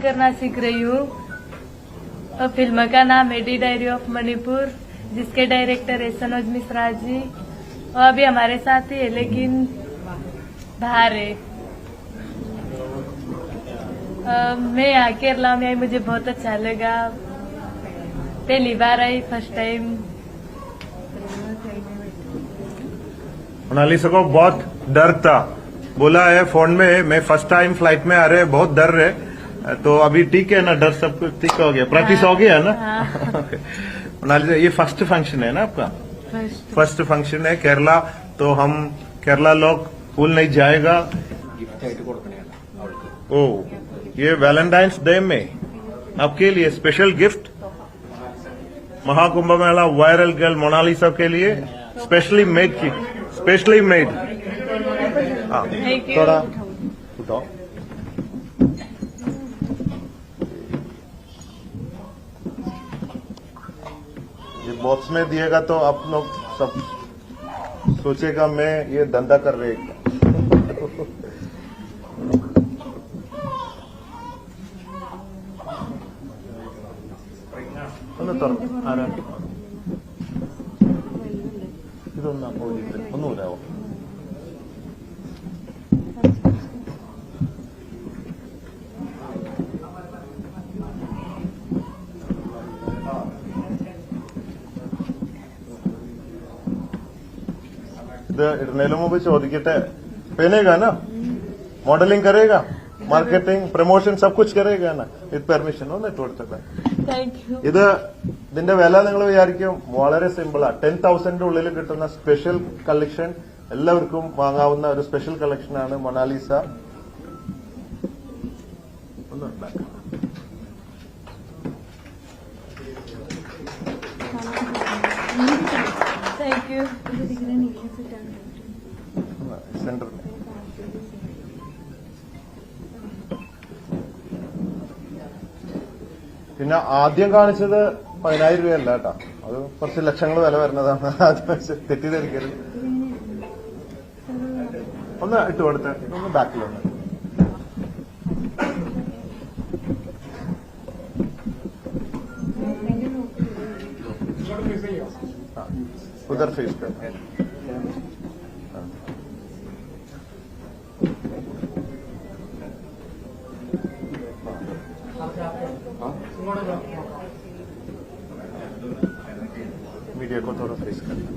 Acting करना सीख रही हूँ। और फिल्म का नाम है डी डायरी ऑफ मणिपुर, जिसके डायरेक्टर है सनोज मिश्रा जी। और अभी हमारे साथ ही है लेकिन बाहर है। मैं यहाँ केरला में आई, मुझे बहुत अच्छा लगा। पहली बार आई, फर्स्ट टाइम। मोनालिसा को बहुत डर था, बोला है फोन में मैं फर्स्ट टाइम फ्लाइट में आ रहे बहुत डर रहे, तो अभी ठीक है ना, डर सब कुछ ठीक हो गया, प्रैक्टिस हो गया ना। मोनालिसा ये फर्स्ट फंक्शन है ना आपका? फर्स्ट फंक्शन है केरला, तो हम केरला लोग भूल नहीं जाएगा। ओ ये वैलेंटाइंस डे में आपके लिए स्पेशल गिफ्ट, महाकुंभ मेला वायरल गर्ल मोनालिसा के लिए स्पेशली मेड की, स्पेशली मेड। थोड़ा उठाओ। ये बॉक्स में दिएगा तो आप लोग सब सोचेगा मैं ये धंधा कर रहे हैं। ഇതൊന്നും ഒന്നുമില്ലാവോ? ഇത് ഇടുന്നതിന് മുമ്പ് ചോദിക്കട്ടെ, पहनेगा ना, मॉडलिंग करेगा, മാർക്കറ്റിംഗ് പ്രൊമോഷൻ സബ് കുച്ച് കരേഗാ ना വിത്ത് പെർമിഷൻ? ഒന്ന് ഇട്ട് കൊടുത്തേ. ഇത് ഇതിന്റെ വില നിങ്ങൾ വിചാരിക്കും വളരെ സിമ്പിളാ. 10,000 ഉള്ളിൽ കിട്ടുന്ന സ്പെഷ്യൽ കളക്ഷൻ, എല്ലാവർക്കും വാങ്ങാവുന്ന ഒരു സ്പെഷ്യൽ കളക്ഷനാണ് മൊണാലിസ. സെന്റർ പിന്നെ ആദ്യം കാണിച്ചത് 10,000 രൂപയല്ല കേട്ടോ, അത് കുറച്ച് ലക്ഷങ്ങൾ വില വരുന്നതാണ്. തെറ്റിദ്ധരിക്കരുത്. ഒന്ന് ഇട്ട് കൊടുത്ത്, ഒന്ന് ബാക്കിലുണ്ട്. उधर फेस कर. मीडिया को थोड़ा फेस करना.